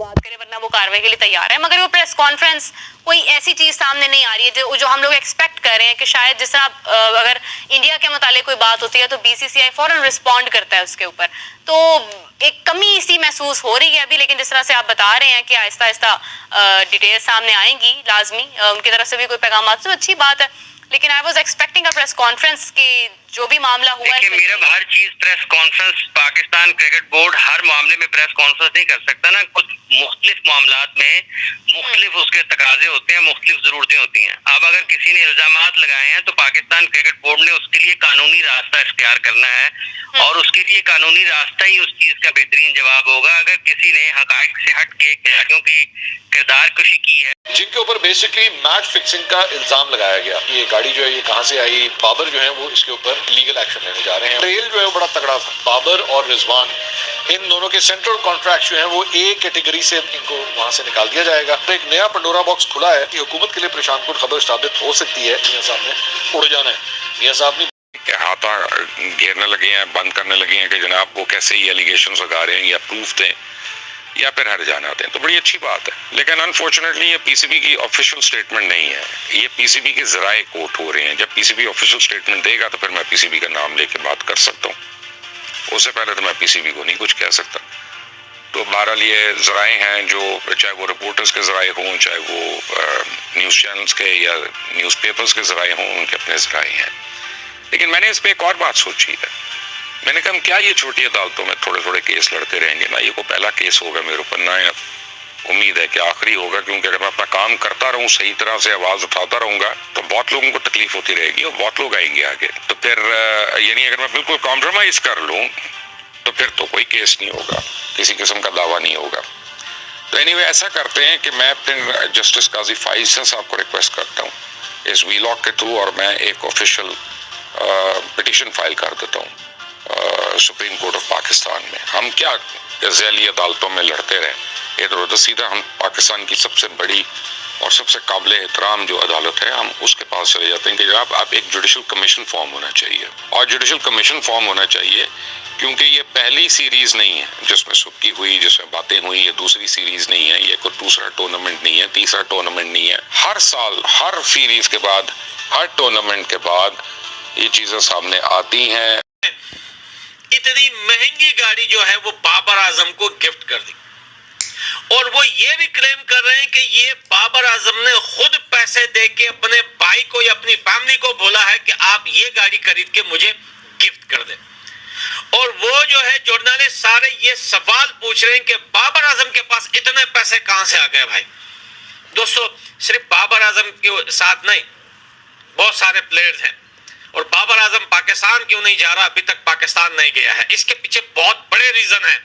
बात करें, वरना वो कार्रवाई के लिए तैयार है। मगर वो प्रेस कॉन्फ्रेंस कोई ऐसी चीज सामने नहीं आ रही है जो हम लोग एक्सपेक्ट कर रहे हैं कि शायद जिस तरह अगर इंडिया के मुतालिक कोई बात होती है तो बीसीसीआई फौरन रिस्पॉन्ड करता है उसके ऊपर। तो एक कमी इसी महसूस हो रही है अभी, लेकिन जिस तरह से आप बता रहे हैं कि आहिस्ता आहिस्ता डिटेल सामने आएंगी लाजमी, उनकी तरफ से भी कोई पैगाम तो अच्छी बात है। लेकिन I was expecting a press conference की जो भी मामला हुआ है। मेरा हर चीज press conference, Pakistan cricket board हर मामले में प्रेस कॉन्फ्रेंस नहीं कर सकता ना। कुछ मुख्तलिफ मामलात में मुख्तलिफ उसके तकाजे होते हैं, मुख्तलिफ जरूरतें होती हैं। अब अगर किसी ने इल्जामात लगाए हैं तो पाकिस्तान क्रिकेट बोर्ड ने उसके लिए कानूनी रास्ता इख्तियार करना है और उसके लिए कानूनी रास्ता ही उस चीज का बेहतरीन जवाब होगा। अगर किसी ने हकायक से हट के खिलाड़ियों की किरदार कशी की है, जिनके ऊपर बेसिकली मैच फिक्सिंग का इल्जाम लगाया गया, ये गाड़ी जो है ये कहां से आई, बाबर जो है वो इसके ऊपर लीगल एक्शन लेने जा रहे हैं। ट्रेल जो है वो बड़ा तगड़ा था। बाबर और रिजवान इन दोनों के सेंट्रल कॉन्ट्रैक्ट जो हैं वो ए कैटेगरी से इनको वहां से निकाल दिया जाएगा। तो एक नया पंडोरा बॉक्स खुला है कि हुकूमत के लिए परेशान कुन खबर साबित हो सकती है। मियां साहब ने उड़ जाना है, मियां साहब ने हाथा घेरने लगे हैं, बंद करने लगे हैं कि जनाब वो कैसे ही एलिगेशन लगा रहे हैं या प्रूफ दें या फिर हर जाना दें, तो बड़ी अच्छी बात है। लेकिन अनफॉर्चुनेटली ये पीसीबी की ऑफिशियल स्टेटमेंट नहीं है, ये पीसीबी के जराए कोट हो रहे हैं। जब पीसीबी ऑफिशियल स्टेटमेंट देगा तो फिर मैं पीसीबी का नाम लेके बात कर सकता हूँ, उससे पहले तो मैं पीसीबी को नहीं कुछ कह सकता। तो बहरहाल ये जराए हैं जो, चाहे वो रिपोर्टर्स के जराए हों, चाहे वो न्यूज़ चैनल्स के या न्यूज़ पेपर्स के जराए हों, उनके अपने जराए हैं। लेकिन मैंने इस पर एक और बात सोची है। मैंने कहा क्या ये छोटी अदालतों में थोड़े थोड़े केस लड़ते रहेंगे ना, ये को पहला केस होगा मेरे ऊपर, ना उम्मीद है कि आखिरी होगा, क्योंकि अगर मैं अपना काम करता रहूं, सही तरह से आवाज़ उठाता रहूंगा तो बहुत लोगों को तकलीफ होती रहेगी और बहुत लोग आएंगे आगे। तो फिर यानी अगर मैं बिल्कुल कॉम्प्रोमाइज़ कर लूँ तो फिर तो कोई केस नहीं होगा, किसी किस्म का दावा नहीं होगा। तो एनीवे ऐसा करते हैं कि मैं फिर जस्टिस काजी फाइज साहब को रिक्वेस्ट करता हूँ इस वीलॉग के थ्रू, और मैं एक ऑफिशियल पिटीशन फाइल कर देता हूँ सुप्रीम कोर्ट ऑफ पाकिस्तान में। हम क्या ज़ैली अदालतों में लड़ते रहे, इधर उधर, सीधा हम पाकिस्तान की सबसे बड़ी और सबसे काबिल एहतराम जो अदालत है, हम उसके पास चले जाते हैं कि जनाब आप एक जुडिशल कमीशन फॉर्म होना चाहिए। और जुडिशल कमीशन फॉर्म होना चाहिए क्योंकि ये पहली सीरीज़ नहीं है जिसमें सुक्की हुई, जिसमें बातें हुई, ये दूसरी सीरीज़ नहीं है, ये कोई दूसरा टूर्नामेंट नहीं है, तीसरा टूर्नामेंट नहीं है। हर साल, हर सीरीज़ के बाद, हर टूर्नामेंट के बाद ये चीज़ें सामने आती हैं। इतनी महंगी गाड़ी जो है वो बाबर आजम को गिफ्ट कर दी, और वो ये भी क्लेम कर रहे हैं कि ये बाबर आजम ने खुद पैसे दे के अपने भाई को या अपनी फैमिली को बोला है कि आप ये गाड़ी खरीद के मुझे गिफ्ट कर दें। और वो जो है जर्नलिस्ट सारे ये सवाल पूछ रहे हैं कि बाबर आजम के पास इतने पैसे कहां से आ गए। भाई दोस्तों, सिर्फ बाबर आजम के साथ नहीं, बहुत सारे प्लेयर्स हैं, और बाबर आजम पाकिस्तान क्यों नहीं जा रहा, अभी तक पाकिस्तान नहीं गया है, इसके पीछे बहुत बड़े रीजन है।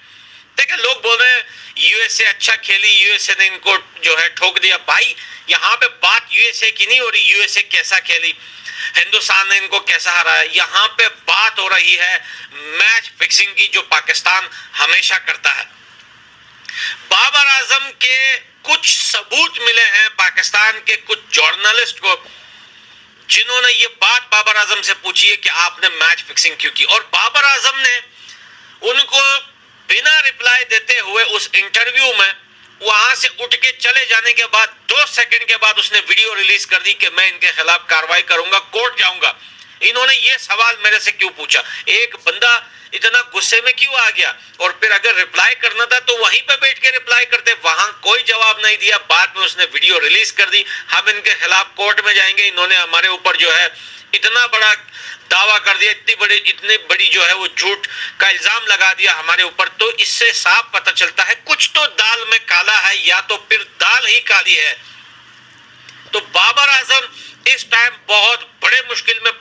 देखिए, लोग बोल रहे हैं यूएसए अच्छा खेली, यूएसए ने इनको जो है ठोक दिया। भाई यहाँ पे बात यूएसए की नहीं हो रही, यूएसए कैसा खेली, हिंदुस्तान ने इनको कैसा हराया। यहाँ पे बात हो रही है मैच फिक्सिंग की, जो पाकिस्तान हमेशा करता है। बाबर आजम के कुछ सबूत मिले हैं पाकिस्तान के कुछ जर्नलिस्ट को, जिन्होंने ये बात बाबर आजम से पूछी है कि आपने मैच फिक्सिंग क्यों की, और बाबर आजम ने उनको बिना रिप्लाई देते हुए उस इंटरव्यू में वहां से उठ के चले जाने के बाद 2 सेकंड के बाद उसने वीडियो रिलीज कर दी कि मैं इनके खिलाफ कार्रवाई करूंगा, कोर्ट जाऊंगा। इन्होंने ये सवाल मेरे से क्यों पूछा, एक बंदा इतना गुस्से में क्यों आ गया, और फिर अगर रिप्लाई करना था तो वहीं पे बैठ के रिप्लाई करते, वहां कोई जवाब नहीं दिया। बाद में उसने वीडियो रिलीज कर दी, हम इनके खिलाफ कोर्ट में जाएंगे, इन्होंने हमारे ऊपर जो है इतना बड़ा दावा कर दिया, इतनी बड़ी जो है वो झूठ का इल्जाम लगा दिया हमारे ऊपर। तो इससे साफ पता चलता है कुछ तो दाल में काला है, या तो फिर दाल ही काली है। तो बाबर आजम इस टाइम बहुत बड़े मुश्किल में